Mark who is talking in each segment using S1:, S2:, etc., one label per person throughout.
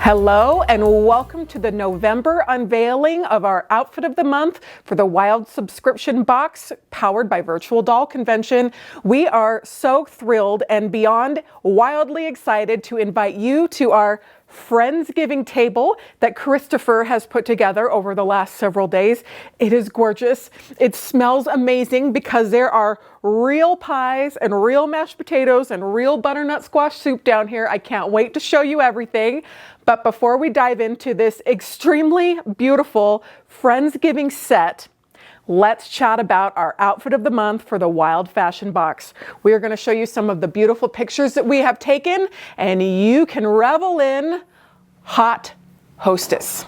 S1: Hello and welcome to the November unveiling of our outfit of the month for the Wilde subscription box powered by Virtual Doll Convention. We are so thrilled and beyond wildly excited to invite you to our Friendsgiving table that Christopher has put together over the last several days. It is gorgeous. It smells amazing because there are real pies and real mashed potatoes and real butternut squash soup down here. I can't wait to show you everything. But before we dive into this extremely beautiful Friendsgiving set, let's chat about our outfit of the month for the Wilde Fashion Box. We are going to show you some of the beautiful pictures that we have taken, and you can revel in Haute Hostess.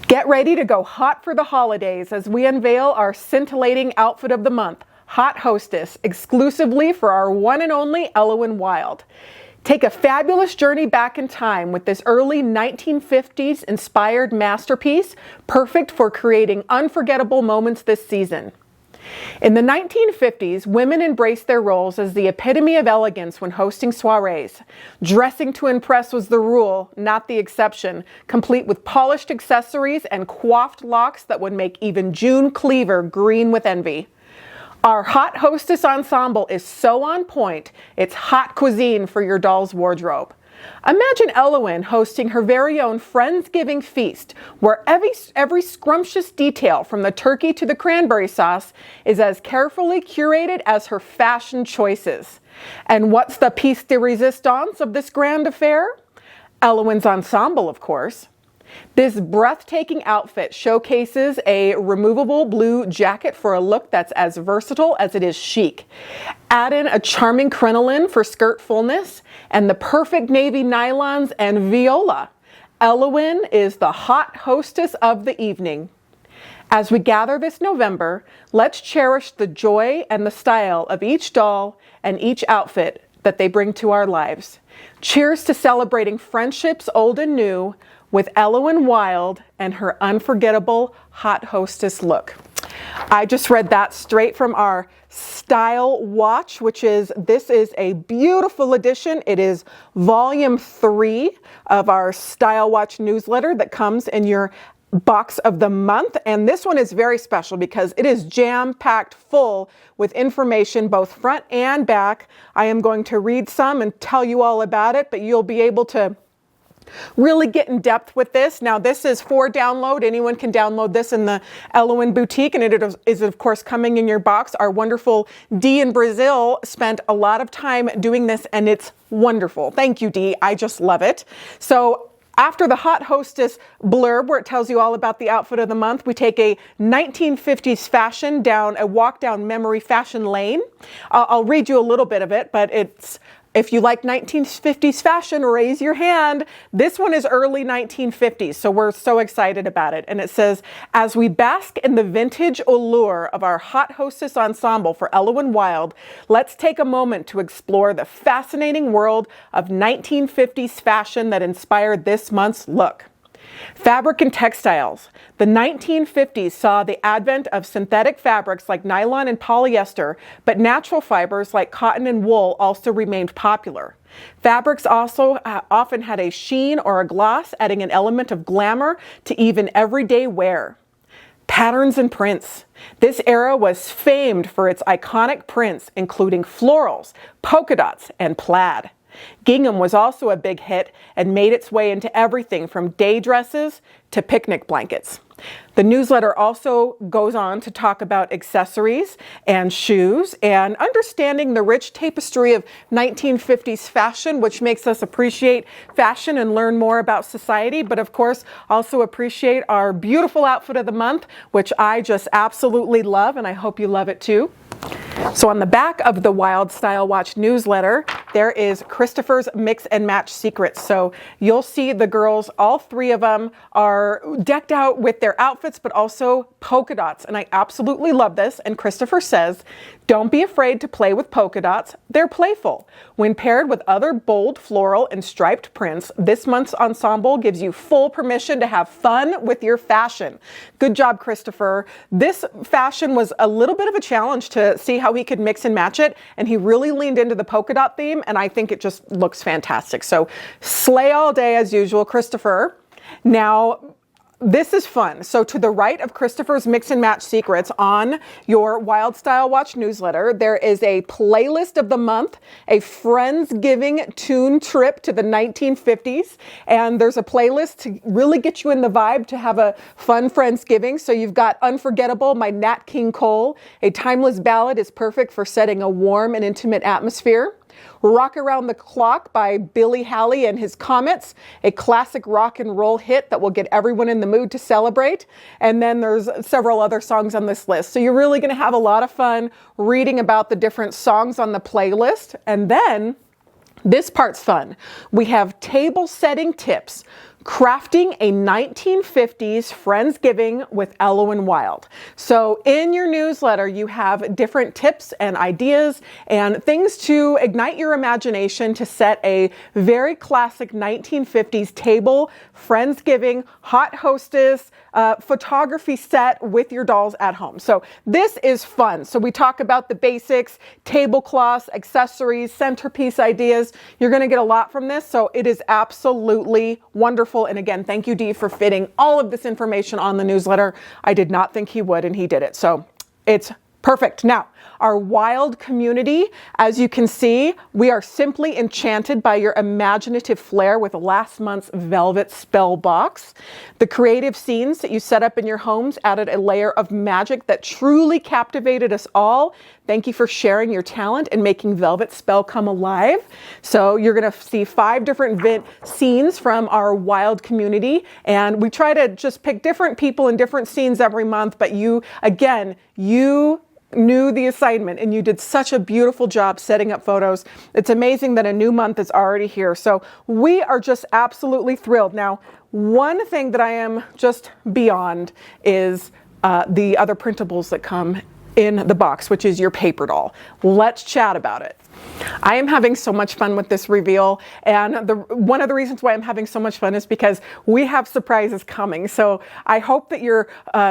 S1: Get ready to go hot for the holidays as we unveil our scintillating outfit of the month, Haute Hostess, exclusively for our one and only Ellowyne Wilde. Take a fabulous journey back in time with this early 1950s inspired masterpiece, perfect for creating unforgettable moments this season. In the 1950s, women embraced their roles as the epitome of elegance when hosting soirees. Dressing to impress was the rule, not the exception, complete with polished accessories and coiffed locks that would make even June Cleaver green with envy. Our Haute Hostess ensemble is so on point, it's hot cuisine for your doll's wardrobe. Imagine Ellowyne hosting her very own Friendsgiving feast, where every scrumptious detail from the turkey to the cranberry sauce is as carefully curated as her fashion choices. And what's the piece de resistance of this grand affair? Ellowyne's ensemble, of course. This breathtaking outfit showcases a removable blue jacket for a look that's as versatile as it is chic. Add in a charming crinoline for skirt fullness and the perfect navy nylons and viola. Ellowyne is the Haute Hostess of the evening. As we gather this November, let's cherish the joy and the style of each doll and each outfit that they bring to our lives. Cheers to celebrating friendships old and new with Ellowyne Wilde and her unforgettable Haute Hostess look. I just read that straight from our Style Watch, this is a beautiful edition. It is volume 3 of our Style Watch newsletter that comes in your box of the month, and this one is very special because it is jam-packed full with information both front and back. I am going to read some and tell you all about it, but you'll be able to really get in depth with this. Now, this is for download. Anyone can download this in the Ellowyne boutique, and it is of course coming in your box. Our wonderful Dee in Brazil spent a lot of time doing this, and it's wonderful. Thank you, Dee. I just love it. So after the Haute Hostess blurb, where it tells you all about the outfit of the month, we take a 1950s fashion down a walk down memory fashion lane. I'll read you a little bit of it, but if you like 1950s fashion, raise your hand. This one is early 1950s, so we're so excited about it. And it says, as we bask in the vintage allure of our Haute Hostess ensemble for Ellowyne Wilde, let's take a moment to explore the fascinating world of 1950s fashion that inspired this month's look. Fabric and textiles. The 1950s saw the advent of synthetic fabrics like nylon and polyester, but natural fibers like cotton and wool also remained popular. Fabrics also often had a sheen or a gloss, adding an element of glamour to even everyday wear. Patterns and prints. This era was famed for its iconic prints, including florals, polka dots, and plaid. Gingham was also a big hit and made its way into everything from day dresses to picnic blankets. The newsletter also goes on to talk about accessories and shoes and understanding the rich tapestry of 1950s fashion, which makes us appreciate fashion and learn more about society, but of course also appreciate our beautiful outfit of the month, which I just absolutely love, and I hope you love it too. So on the back of the Wilde Style Watch newsletter, there is Christopher's Mix and Match Secrets. So you'll see the girls, all three of them, are decked out with their outfits, but also polka dots. And I absolutely love this. And Christopher says, don't be afraid to play with polka dots. They're playful. When paired with other bold floral and striped prints, this month's ensemble gives you full permission to have fun with your fashion. Good job, Christopher. This fashion was a little bit of a challenge to see how how he could mix and match it, and he really leaned into the polka dot theme, and I think it just looks fantastic. So slay all day as usual, Christopher. Now, this is fun. So to the right of Christopher's Mix and Match Secrets on your Wild Style Watch newsletter, there is a playlist of the month, a Friendsgiving tune trip to the 1950s. And there's a playlist to really get you in the vibe to have a fun Friendsgiving. So you've got Unforgettable, by Nat King Cole. A timeless ballad is perfect for setting a warm and intimate atmosphere. Rock Around the Clock by Billy Halley and his Comets, a classic rock and roll hit that will get everyone in the mood to celebrate. And then there's several other songs on this list. So you're really going to have a lot of fun reading about the different songs on the playlist. And then this part's fun. We have table setting tips. Crafting a 1950s Friendsgiving with Ellowyne Wilde. So in your newsletter, you have different tips and ideas and things to ignite your imagination to set a very classic 1950s table Friendsgiving Haute Hostess photography set with your dolls at home. So this is fun. So we talk about the basics, tablecloths, accessories, centerpiece ideas. You're going to get a lot from this. So it is absolutely wonderful. And again, thank you, Dee, for fitting all of this information on the newsletter. I did not think he would, and he did it. So it's perfect. Now, our Wild community, as you can see, we are simply enchanted by your imaginative flair with last month's Velvet Spell Box. The creative scenes that you set up in your homes added a layer of magic that truly captivated us all. Thank you for sharing your talent and making Velvet Spell come alive. So you're going to see 5 different scenes from our Wild community, and we try to just pick different people and different scenes every month, but you knew the assignment and you did such a beautiful job setting up photos. It's amazing that a new month is already here. So we are just absolutely thrilled. Now, one thing that I am just beyond is the other printables that come in the box, which is your paper doll. Let's chat about it. I am having so much fun with this reveal, and one of the reasons why I'm having so much fun is because we have surprises coming. So I hope that you're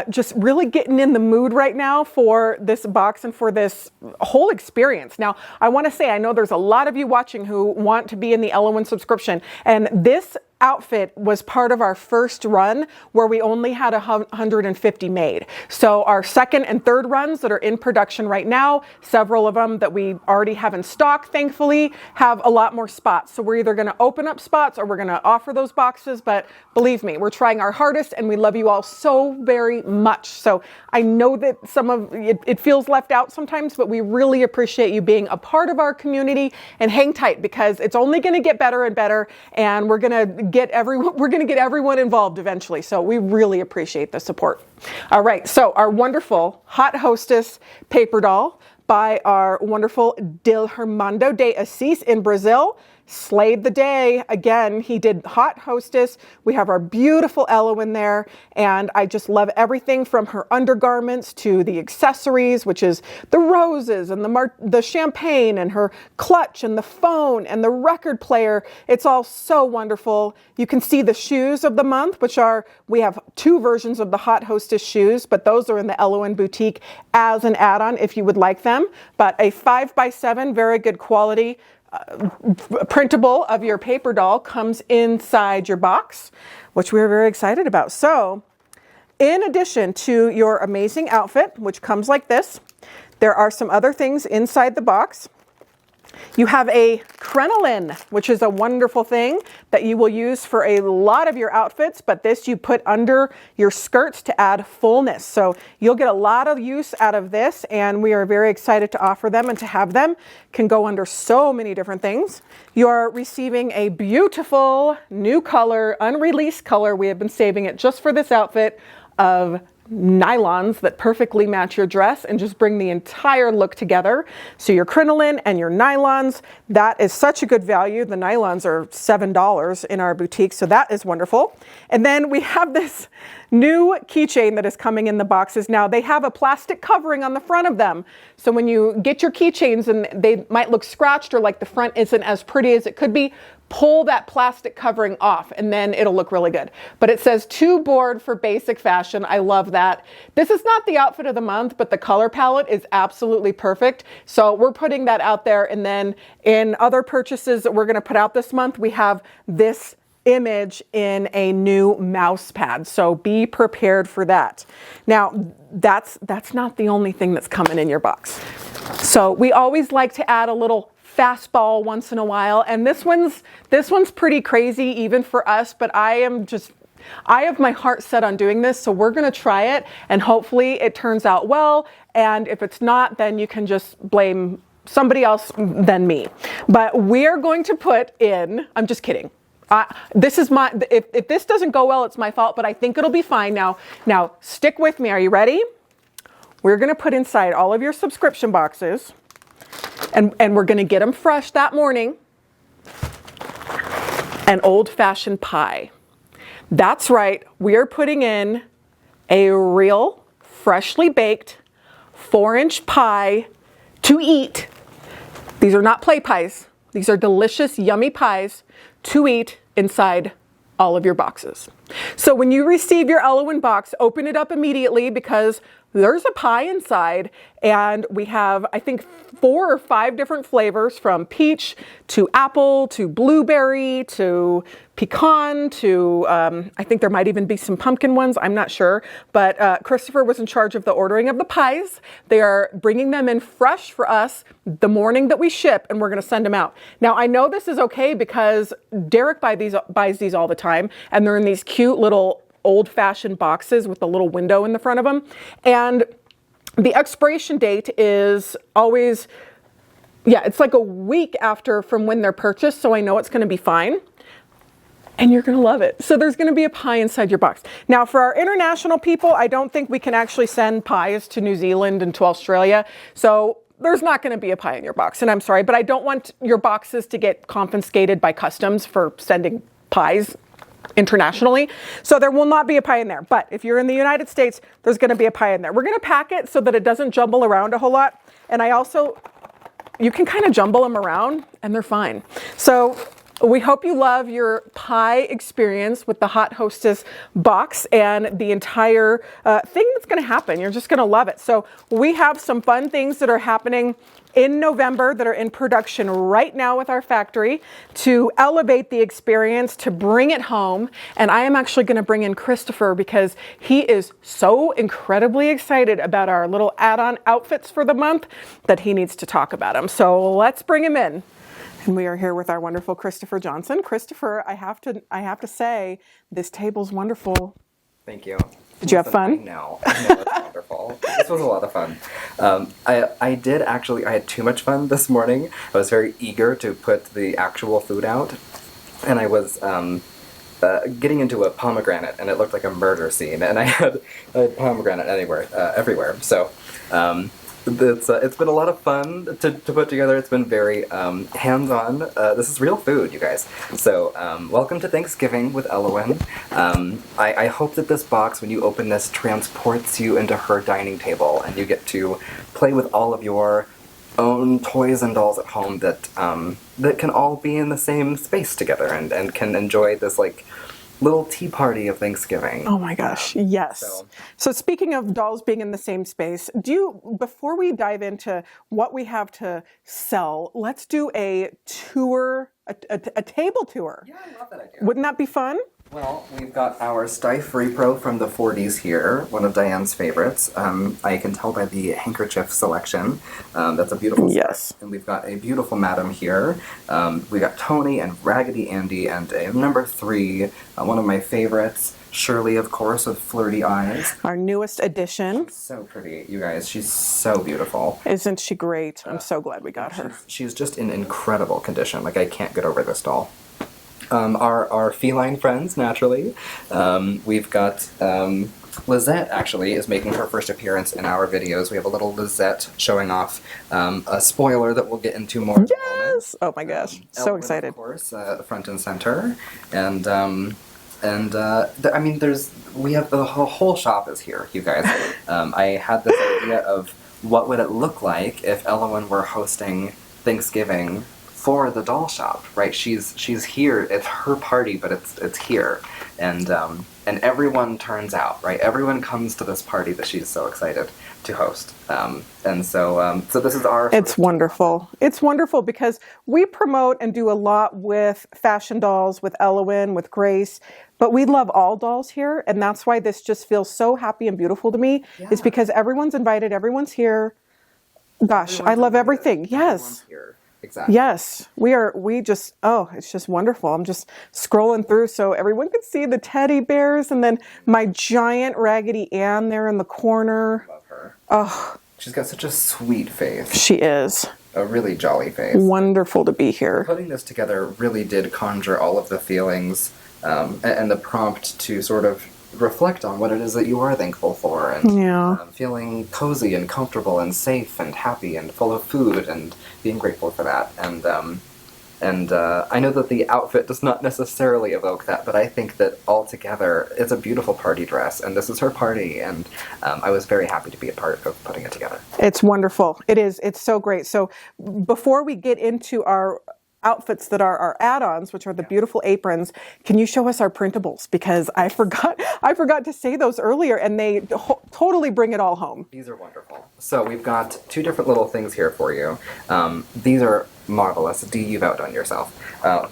S1: just really getting in the mood right now for this box and for this whole experience. Now, I want to say, I know there's a lot of you watching who want to be in the Ellowyne subscription, and this outfit was part of our first run where we only had 150 made. So our second and third runs that are in production right now, several of them that we already have in stock, thankfully, have a lot more spots. So we're either going to open up spots or we're going to offer those boxes. But believe me, we're trying our hardest and we love you all so very much. So I know that some of it feels left out sometimes, but we really appreciate you being a part of our community, and hang tight because it's only going to get better and better, and we're going to get everyone involved eventually. So we really appreciate the support. All right, so our wonderful Haute Hostess paper doll by our wonderful Dilhermando de Assis in Brazil slayed the day. Again, he did Haute Hostess. We have our beautiful Ellowyne there, and I just love everything from her undergarments to the accessories, which is the roses and the champagne and her clutch and the phone and the record player. It's all so wonderful. You can see the shoes of the month, which we have 2 versions of the Haute Hostess shoes, but those are in the Ellowyne boutique as an add-on if you would like them. But a 5x7, very good quality printable of your paper doll comes inside your box, which we're very excited about. So in addition to your amazing outfit, which comes like this, there are some other things inside the box. You have a crinoline, which is a wonderful thing that you will use for a lot of your outfits, but this you put under your skirts to add fullness. So you'll get a lot of use out of this, and we are very excited to offer them and to have them. Can go under so many different things. You're receiving a beautiful new color, unreleased color. We have been saving it just for this outfit, of nylons that perfectly match your dress and just bring the entire look together. So your crinoline and your nylons, that is such a good value. The nylons are $7 in our boutique, so that is wonderful. And then we have this new keychain that is coming in the boxes. Now they have a plastic covering on the front of them. So when you get your keychains and they might look scratched or like the front isn't as pretty as it could be, pull that plastic covering off, and then it'll look really good. But it says too bored for basic fashion. I love that. This is not the outfit of the month, but the color palette is absolutely perfect. So we're putting that out there. And then in other purchases that we're going to put out this month, we have this image in a new mouse pad. So be prepared for that. Now, that's not the only thing that's coming in your box. So we always like to add a little fastball once in a while, and this one's pretty crazy even for us, but I have my heart set on doing this, so we're going to try it, and hopefully it turns out well, and if it's not, then you can just blame somebody else than me. But we're going to put in, I'm just kidding. This is my, if this doesn't go well, it's my fault, but I think it'll be fine. Now stick with me. Are you ready? We're going to put inside all of your subscription boxes, and we're going to get them fresh that morning, an old-fashioned pie. That's right. We are putting in a real, freshly baked 4-inch pie to eat. These are not play pies. These are delicious, yummy pies to eat inside all of your boxes. So when you receive your Ellowyne box, open it up immediately because there's a pie inside, and we have, I think, 4 or 5 different flavors, from peach to apple to blueberry to pecan to, I think there might even be some pumpkin ones, I'm not sure. But Christopher was in charge of the ordering of the pies. They are bringing them in fresh for us the morning that we ship, and we're going to send them out. Now, I know this is okay because Derek buys these all the time, and they're in these cute little old-fashioned boxes with a little window in the front of them. And the expiration date is always, it's like a week after from when they're purchased, so I know it's going to be fine. And you're going to love it. So there's going to be a pie inside your box. Now, for our international people, I don't think we can actually send pies to New Zealand and to Australia. So there's not going to be a pie in your box. And I'm sorry, but I don't want your boxes to get confiscated by customs for sending pies internationally. So there will not be a pie in there. But if you're in the United States, there's going to be a pie in there. We're going to pack it so that it doesn't jumble around a whole lot. And you can kind of jumble them around and they're fine. So we hope you love your pie experience with the Haute Hostess box and the entire thing that's going to happen. You're just going to love it. So we have some fun things that are happening in November that are in production right now with our factory to elevate the experience, to bring it home. And I am actually going to bring in Christopher because he is so incredibly excited about our little add-on outfits for the month that he needs to talk about them. So let's bring him in. And we are here with our wonderful Christopher Johnson. Christopher, I have to say, this table's wonderful.
S2: Thank you.
S1: Did you have fun?
S2: I know it's wonderful. This was a lot of fun. I had too much fun this morning. I was very eager to put the actual food out, and I was getting into a pomegranate, and it looked like a murder scene, and I had pomegranate everywhere. So it's been a lot of fun to put together. It's been very hands-on. This is real food, you guys. So welcome to Thanksgiving with Ellowyne. I hope that this box, when you open this, transports you into her dining table, and you get to play with all of your own toys and dolls at home that can all be in the same space together and can enjoy this little tea party of Thanksgiving.
S1: Oh my gosh, yes. So speaking of dolls being in the same space, before we dive into what we have to sell, let's do a tour, a table tour.
S2: Yeah, I love that idea.
S1: Wouldn't that be fun?
S2: Well, we've got our Steiff Repro from the 40s here, one of Diane's favorites. I can tell by the handkerchief selection. That's a beautiful set.
S1: Yes.
S2: And we've got a beautiful madam here. We got Tony and Raggedy Andy and number 3, one of my favorites, Shirley, of course, with flirty eyes.
S1: Our newest addition.
S2: She's so pretty, you guys. She's so beautiful.
S1: Isn't she great? I'm so glad we got her.
S2: She's just in incredible condition. I can't get over this doll. Our feline friends, naturally. We've got Lizette, actually, is making her first appearance in our videos. We have a little Lizette showing off a spoiler that we'll get into more.
S1: Yes! Oh my gosh, so
S2: Ellowyne,
S1: excited.
S2: Of course, front and center. And we have the whole shop is here, you guys. I had this idea of what would it look like if Ellowyne were hosting Thanksgiving for the doll shop, right? She's here. It's her party, but it's here, and everyone turns out, right? Everyone comes to this party that she's so excited to host, and so this is our.
S1: It's wonderful. It's wonderful because we promote and do a lot with fashion dolls, with Ellowyne, with Grace, but we love all dolls here, and that's why this just feels so happy and beautiful to me.
S2: Yeah.
S1: It's because everyone's invited, everyone's here. Gosh, I love everything. Yes.
S2: Here. Exactly.
S1: Yes, it's just wonderful. I'm just scrolling through so everyone can see the teddy bears and then my giant Raggedy Ann there in the corner.
S2: Love her.
S1: Oh,
S2: She's got such a sweet face.
S1: she is.
S2: A really jolly face.
S1: Wonderful to be here.
S2: Putting this together really did conjure all of the feelings and the prompt to sort of reflect on what it is that you are thankful for, and feeling cozy and comfortable and safe and happy and full of food and being grateful for that. And I know that the outfit does not necessarily evoke that, but I think that altogether it's a beautiful party dress, and this is her party, and I was very happy to be a part of putting it together.
S1: It's wonderful. It is. It's so great. So before we get into our outfits that are our add-ons, which are the beautiful aprons, can you show us our printables? Because I forgot to say those earlier, and they totally bring it all home.
S2: These are wonderful. So we've got two different little things here for you. These are marvelous. Dee, you've outdone yourself.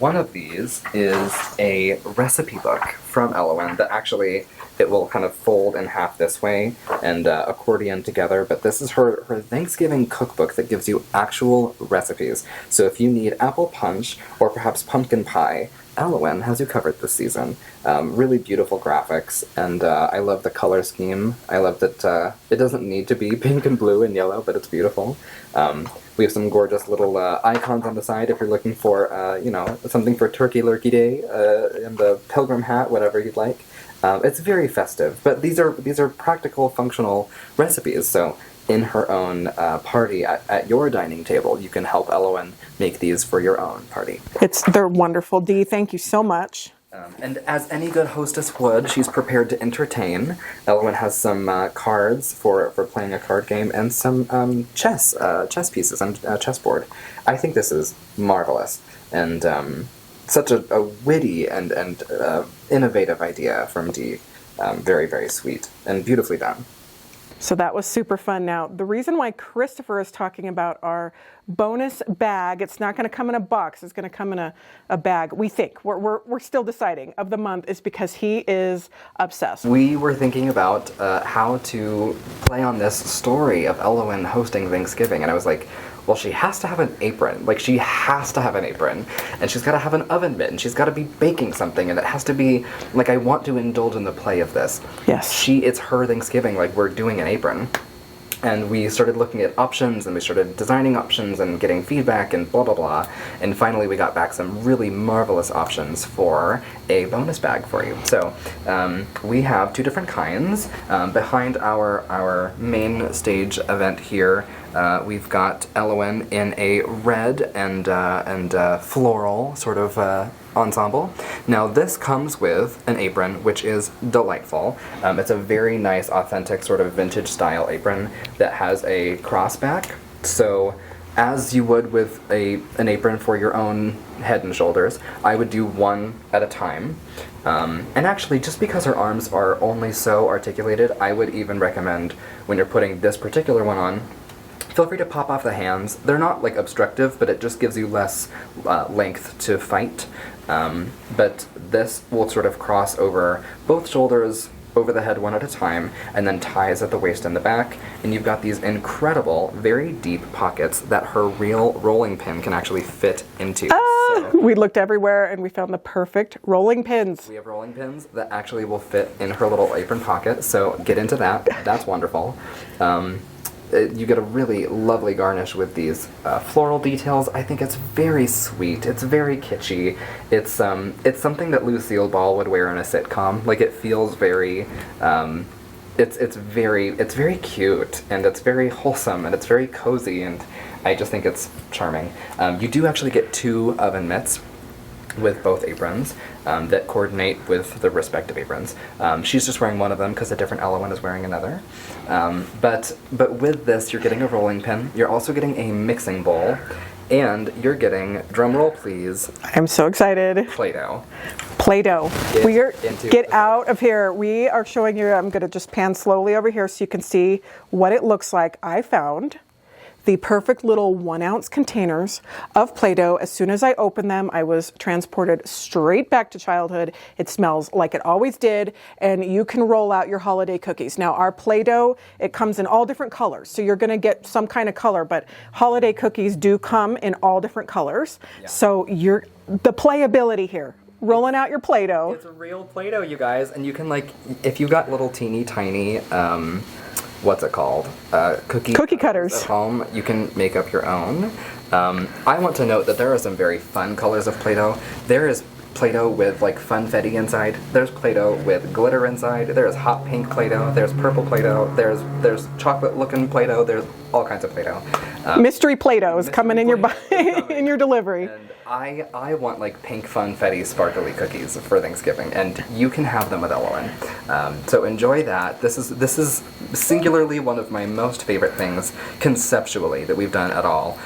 S2: One of these is a recipe book from Ellowyne that actually, it will kind of fold in half this way and accordion together, but this is her Thanksgiving cookbook that gives you actual recipes. So if you need apple punch or perhaps pumpkin pie, Ellowyne has you covered this season. Really beautiful graphics, and I love the color scheme. I love that it doesn't need to be pink and blue and yellow, but it's beautiful. We have some gorgeous little icons on the side if you're looking for, something for Turkey Lurkey Day, and the pilgrim hat, whatever you'd like. It's very festive, but these are practical, functional recipes, so in her own party at your dining table, you can help Ellowyne make these for your own party.
S1: They're wonderful, Dee. Thank you so much.
S2: And as any good hostess would, she's prepared to entertain. Ellowyne has some cards for playing a card game and some chess pieces and chessboard. I think this is marvelous, and such a witty and innovative idea from Dee. Very, very sweet and beautifully done.
S1: So that was super fun. Now, the reason why Christopher is talking about our bonus bag, it's not going to come in a box, it's going to come in a bag, we think, we're still deciding, of the month, is because he is obsessed.
S2: We were thinking about how to play on this story of Ellowyne hosting Thanksgiving, and I was like, well, she has to have an apron. Like, she has to have an apron. And she's got to have an oven mitt, and she's got to be baking something, and it has to be, like, I want to indulge in the play of this.
S1: Yes.
S2: It's her Thanksgiving, like, we're doing an apron. And we started looking at options, and we started designing options and getting feedback and blah, blah, blah. And finally we got back some really marvelous options for a bonus bag for you. So we have two different kinds. Behind our main stage event here, we've got Ellowyne in a red and floral sort of ensemble. Now this comes with an apron, which is delightful. It's a very nice, authentic sort of vintage style apron that has a crossback. So as you would with an apron for your own head and shoulders, I would do one at a time. And actually, just because her arms are only so articulated, I would even recommend when you're putting this particular one on, feel free to pop off the hands. They're not like obstructive, but it just gives you less length to fight. But this will sort of cross over both shoulders, over the head one at a time, and then ties at the waist and the back. And you've got these incredible, very deep pockets that her real rolling pin can actually fit into. So,
S1: we looked everywhere and we found the perfect rolling pins.
S2: we have rolling pins that actually will fit in her little apron pocket, so get into that. That's wonderful. You get a really lovely garnish with these floral details. I think it's very sweet. It's very kitschy. It's something that Lucille Ball would wear in a sitcom. Like, it feels very, it's very cute, and it's very wholesome, and it's very cozy, and I just think it's charming. You do actually get two oven mitts with both aprons that coordinate with the respective aprons. She's just wearing one of them because a different Ellowyne is wearing another. But with this, you're getting a rolling pin. You're also getting a mixing bowl, And you're getting, drumroll please,
S1: I'm so excited.
S2: Play-Doh.
S1: Play-Doh.
S2: Into
S1: Get
S2: the
S1: out of here. We are showing you, I'm going to just pan slowly over here so you can see what it looks like. I found the perfect little 1 ounce containers of Play-Doh. As soon as I opened them, I was transported straight back to childhood. It smells like it always did, and you can roll out your holiday cookies. Now, our Play-Doh, it comes in all different colors, so you're gonna get some kind of color, but holiday cookies do come in all different colors. Yeah. So the playability here. Rolling out your Play-Doh.
S2: It's a real Play-Doh, you guys, and you can, like, if you got little teeny tiny, what's it called? Cookie
S1: cutters
S2: at home, you can make up your own. I want to note that there are some very fun colors of Play-Doh. There is Play-Doh with like funfetti inside. There's Play-Doh with glitter inside. There's hot pink Play-Doh. There's purple Play-Doh. There's chocolate looking Play-Doh. There's all kinds of Play-Doh.
S1: Mystery Play-Doh is coming in your in your delivery.
S2: And I want like pink funfetti sparkly cookies for Thanksgiving, and you can have them with Ellowyne. So enjoy that. This is singularly one of my most favorite things conceptually that we've done at all.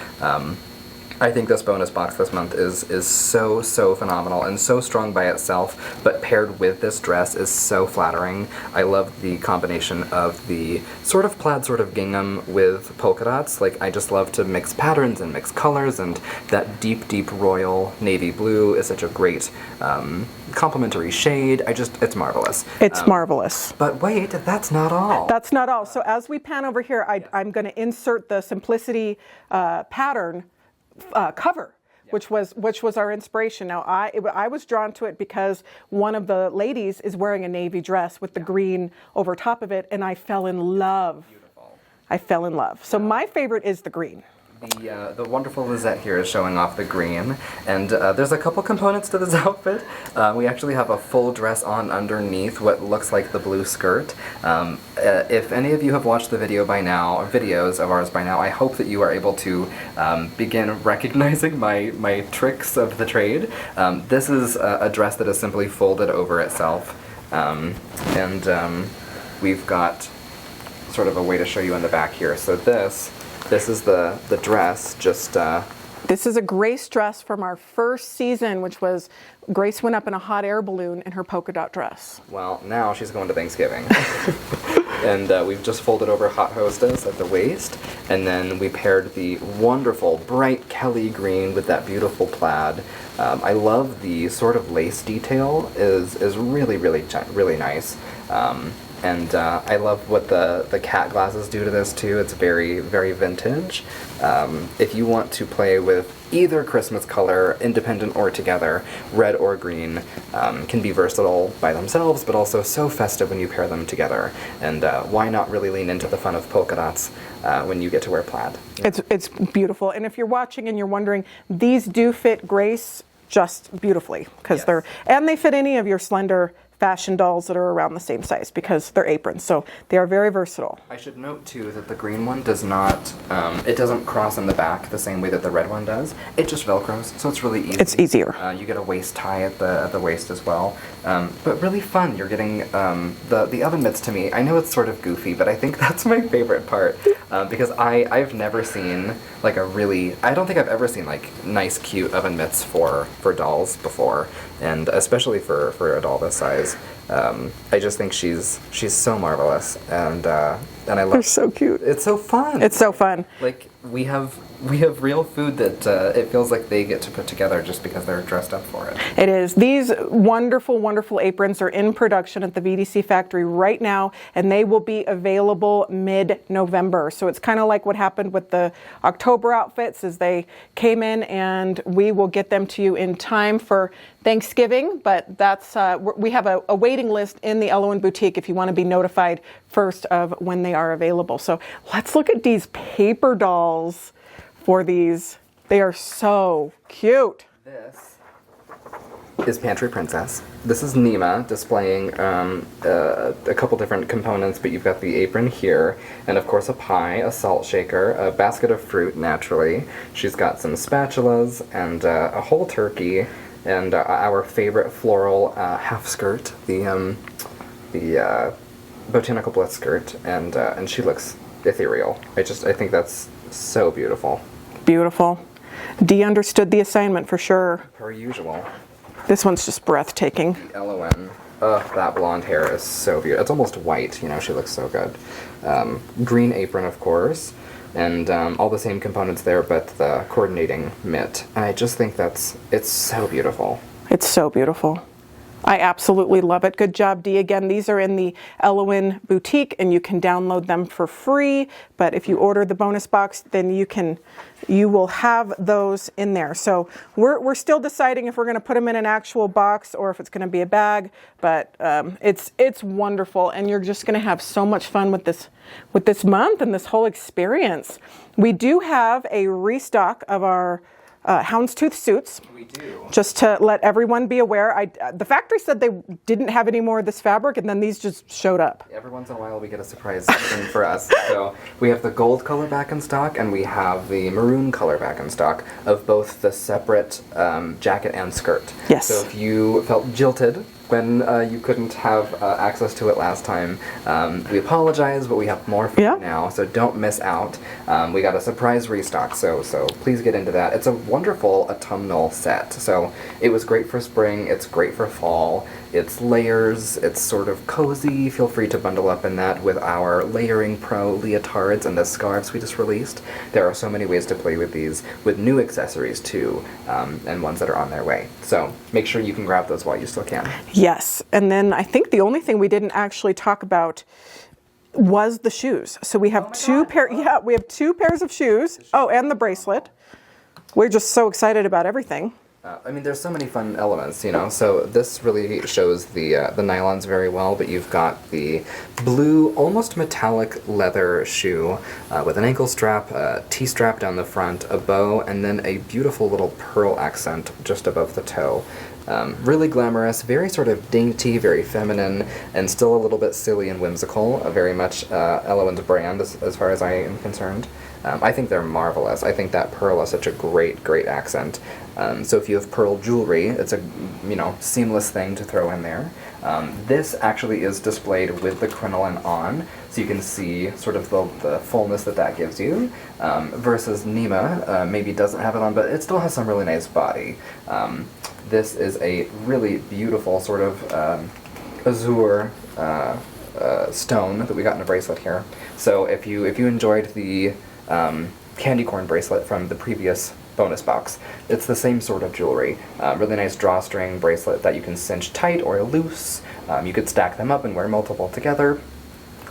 S2: I think this bonus box this month is so phenomenal and so strong by itself, but paired with this dress is so flattering. I love the combination of the sort of plaid, sort of gingham with polka dots. Like, I just love to mix patterns and mix colors, and that deep royal navy blue is such a great complementary shade. It's marvelous.
S1: It's marvelous.
S2: But wait, that's not all.
S1: That's not all. So as we pan over here, I'm going to insert the Simplicity pattern cover, which was our inspiration. Now, I was drawn to it because one of the ladies is wearing a navy dress with the green over top of it, and I fell in love.
S2: Beautiful.
S1: I fell in love. So my favorite is the green.
S2: The wonderful Lizette here is showing off the green, and there's a couple components to this outfit. We actually have a full dress on underneath what looks like the blue skirt. If any of you have watched the video by now, or videos of ours by now, I hope that you are able to begin recognizing my tricks of the trade. This is a dress that is simply folded over itself, and we've got sort of a way to show you in the back here. So this is the dress, just...
S1: This is a Grace dress from our first season, which was Grace went up in a hot air balloon in her polka dot dress.
S2: Well, now she's going to Thanksgiving. And we've just folded over Haute Hostess at the waist, and then we paired the wonderful bright Kelly green with that beautiful plaid. I love the sort of lace detail is really nice. And I love what the cat glasses do to this too. It's very vintage. If you want to play with either Christmas color, independent or together, red or green, can be versatile by themselves, but also so festive when you pair them together. And why not really lean into the fun of polka dots when you get to wear plaid?
S1: It's beautiful. And if you're watching and you're wondering, these do fit Grace just beautifully, because they fit any of your slender fashion dolls that are around the same size, because they're aprons, so they are very versatile.
S2: I should note too that the green one does not, it doesn't cross in the back the same way that the red one does. It just Velcros, so it's really easy.
S1: It's easier.
S2: You get a waist tie at the waist as well, but really fun. You're getting the oven mitts. To me, I know it's sort of goofy, but I think that's my favorite part, because I've never seen like I don't think I've ever seen like nice cute oven mitts for dolls before, and especially for a doll this size. I just think she's so marvelous, and I love.
S1: They're so cute.
S2: It's so fun.
S1: It's so fun.
S2: Like we have real food that it feels like they get to put together just because they're dressed up for it.
S1: It is. These wonderful aprons are in production at the VDC factory right now, and they will be available mid-November. So it's kind of like what happened with the October outfits, as they came in, and we will get them to you in time for Thanksgiving. But that's we have a waiting list in the Ellowyne boutique if you want to be notified first of when they are available. So let's look at these paper dolls for these. They are so cute.
S2: This is Pantry Princess. This is Nima displaying a couple different components, but you've got the apron here, and of course a pie, a salt shaker, a basket of fruit naturally. She's got some spatulas and a whole turkey, and our favorite floral half skirt, the Botanical Bliss skirt, and she looks ethereal. I think that's so beautiful.
S1: Beautiful. Dee understood the assignment for sure.
S2: Per usual.
S1: This one's just breathtaking.
S2: Ellowyne. That blonde hair is so beautiful. It's almost white, you know, she looks so good. Green apron, of course, and all the same components there, but the coordinating mitt. And I just think it's so beautiful.
S1: It's so beautiful. I absolutely love it. Good job, Dee. Again, these are in the Ellowyne boutique, and you can download them for free. But if you order the bonus box, then you will have those in there. So we're still deciding if we're going to put them in an actual box or if it's going to be a bag. But it's wonderful, and you're just going to have so much fun with this month and this whole experience. We do have a restock of our houndstooth suits.
S2: We do.
S1: Just to let everyone be aware, the factory said they didn't have any more of this fabric, and then these just showed up.
S2: Every once in a while we get a surprise thing for us. So we have the gold color back in stock, and we have the maroon color back in stock of both the separate jacket and skirt.
S1: Yes.
S2: So if you felt jilted when you couldn't have access to it last time, we apologize, but we have more for you now, so don't miss out. We got a surprise restock, so please get into that. It's a wonderful autumnal set, so it was great for spring, it's great for fall, it's layers, it's sort of cozy. Feel free to bundle up in that with our Layering Pro leotards and the scarves we just released. There are so many ways to play with these, with new accessories too, and ones that are on their way. So make sure you can grab those while you still can.
S1: Yes, and then I think the only thing we didn't actually talk about was the shoes. So we have we have two pairs of shoes. Oh, and the bracelet. We're just so excited about everything.
S2: I mean, there's so many fun elements, you know, so this really shows the nylons very well, but you've got the blue, almost metallic leather shoe with an ankle strap, a T-strap down the front, a bow, and then a beautiful little pearl accent just above the toe. Really glamorous, very sort of dainty, very feminine, and still a little bit silly and whimsical, very much Ellowyne's brand as far as I am concerned. I think they're marvelous. I think that pearl is such a great, great accent. So if you have pearl jewelry, it's a seamless thing to throw in there. This actually is displayed with the crinoline on, so you can see sort of the fullness that gives you, versus Nima maybe doesn't have it on, but it still has some really nice body. This is a really beautiful sort of azure stone that we got in a bracelet here. So if you enjoyed the candy corn bracelet from the previous bonus box, it's the same sort of jewelry. Really nice drawstring bracelet that you can cinch tight or loose. You could stack them up and wear multiple together.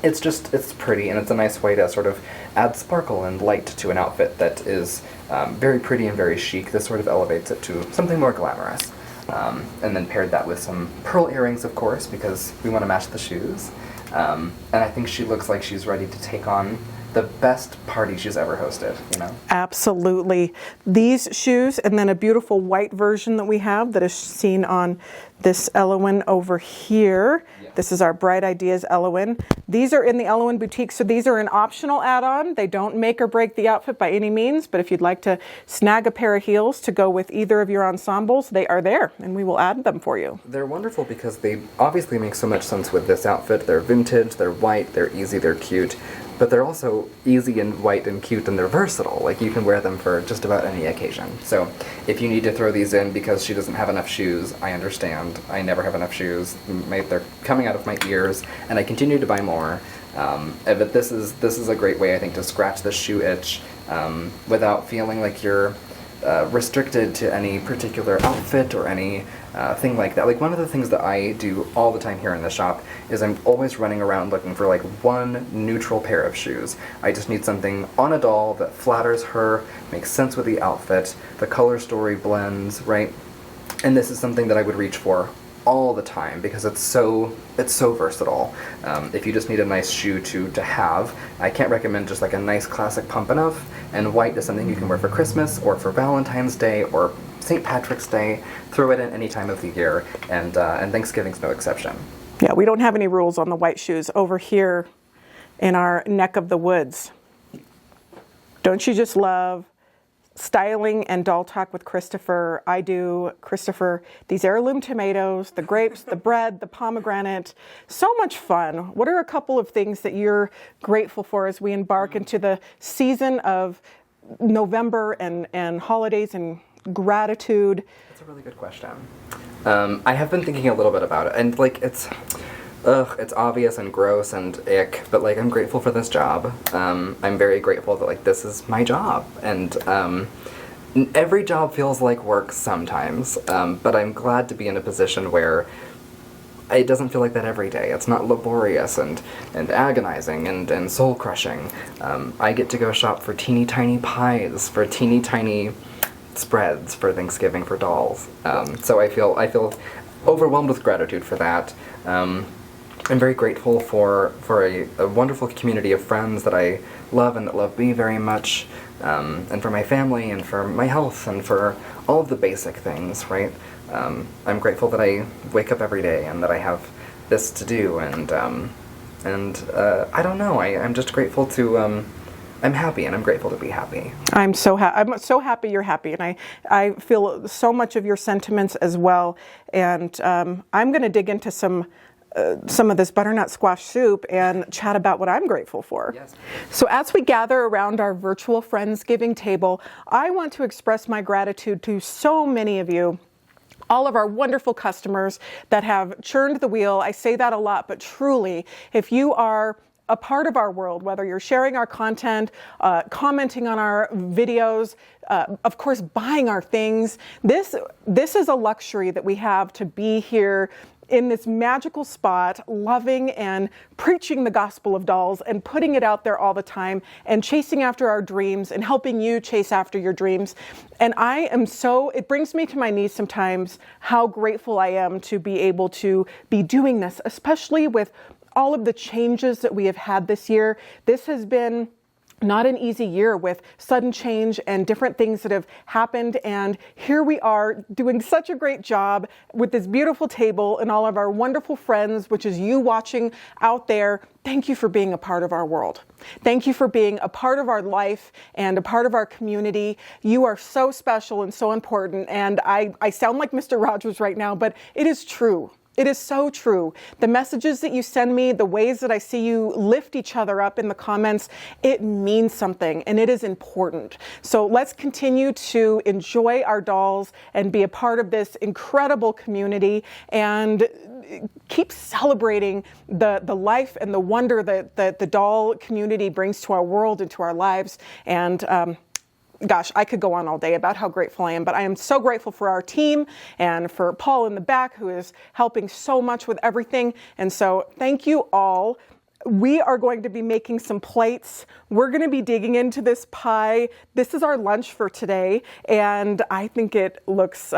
S2: It's pretty, and it's a nice way to sort of add sparkle and light to an outfit that is very pretty and very chic. This sort of elevates it to something more glamorous. And then paired that with some pearl earrings, of course, because we want to match the shoes. And I think she looks like she's ready to take on the best party she's ever hosted, you know?
S1: Absolutely. These shoes, and then a beautiful white version that we have that is seen on this Ellowyne over here. Yes. This is our Bright Ideas Ellowyne. These are in the Ellowyne boutique, so these are an optional add-on. They don't make or break the outfit by any means, but if you'd like to snag a pair of heels to go with either of your ensembles, they are there, and we will add them for you.
S2: They're wonderful because they obviously make so much sense with this outfit. They're vintage, they're white, they're easy, they're cute. But they're also easy and white and cute, and they're versatile. Like, you can wear them for just about any occasion. So if you need to throw these in because she doesn't have enough shoes, I understand. I never have enough shoes. They're coming out of my ears, and I continue to buy more. But this is a great way, I think, to scratch the shoe itch without feeling like you're restricted to any particular outfit or any thing like that. Like, one of the things that I do all the time here in the shop is I'm always running around looking for like one neutral pair of shoes. I just need something on a doll that flatters her, makes sense with the outfit, the color story blends, right? And this is something that I would reach for all the time because it's so versatile. If you just need a nice shoe to have, I can't recommend just like a nice classic Pump Enough, and white is something you can wear for Christmas or for Valentine's Day or St. Patrick's Day. Throw it in any time of the year, and Thanksgiving's no exception.
S1: Yeah, we don't have any rules on the white shoes over here in our neck of the woods. Don't you just love styling and doll talk with Christopher? I do. Christopher, these heirloom tomatoes, the grapes, the bread, the pomegranate, so much fun. What are a couple of things that you're grateful for as we embark into the season of November and holidays and gratitude?
S2: That's a really good question. I have been thinking a little bit about it, and like it's obvious and gross and ick, but like I'm grateful for this job. I'm very grateful that like this is my job, and every job feels like work sometimes, but I'm glad to be in a position where it doesn't feel like that every day. It's not laborious and agonizing and soul crushing. I get to go shop for teeny tiny pies, for teeny tiny spreads for Thanksgiving for dolls. So I feel overwhelmed with gratitude for that. I'm very grateful for a wonderful community of friends that I love and that love me very much, and for my family and for my health and for all of the basic things, right? I'm grateful that I wake up every day and that I have this to do, and I don't know, I'm just grateful to, I'm happy and I'm grateful to be happy.
S1: I'm so happy you're happy, and I feel so much of your sentiments as well, and I'm going to dig into some of this butternut squash soup and chat about what I'm grateful for.
S2: Yes.
S1: So as we gather around our virtual Friendsgiving table, I want to express my gratitude to so many of you, all of our wonderful customers that have churned the wheel. I say that a lot, but truly, if you are a part of our world, whether you're sharing our content, commenting on our videos, of course, buying our things, this is a luxury that we have to be here in this magical spot, loving and preaching the gospel of dolls and putting it out there all the time and chasing after our dreams and helping you chase after your dreams. And it brings me to my knees sometimes how grateful I am to be able to be doing this, especially with all of the changes that we have had this year. This has been not an easy year with sudden change and different things that have happened. And here we are doing such a great job with this beautiful table and all of our wonderful friends, which is you watching out there. Thank you for being a part of our world. Thank you for being a part of our life and a part of our community. You are so special and so important. And I sound like Mr. Rogers right now, but it is true. It is so true. The messages that you send me, the ways that I see you lift each other up in the comments, it means something and it is important. So let's continue to enjoy our dolls and be a part of this incredible community and keep celebrating the life and the wonder that the doll community brings to our world and to our lives. And gosh, I could go on all day about how grateful I am, but I am so grateful for our team and for Paul in the back, who is helping so much with everything. And so thank you all. We are going to be making some plates. We're going to be digging into this pie. This is our lunch for today, and I think it looks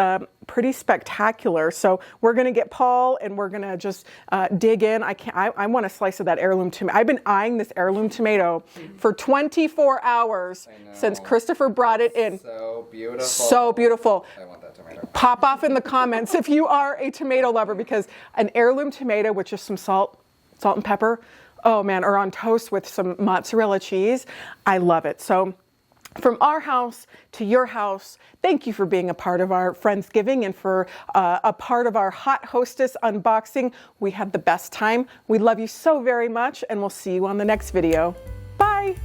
S1: pretty spectacular. So we're going to get Paul, and we're going to just dig in. I want a slice of that heirloom tomato. I've been eyeing this heirloom tomato for 24 hours since Christopher brought it in.
S2: So beautiful.
S1: So beautiful.
S2: I want that tomato.
S1: Pop off in the comments if you are a tomato lover, because an heirloom tomato with just some salt and pepper, oh man, or on toast with some mozzarella cheese. I love it. So from our house to your house, thank you for being a part of our Friendsgiving and for a part of our Haute Hostess unboxing. We had the best time. We love you so very much, and we'll see you on the next video. Bye.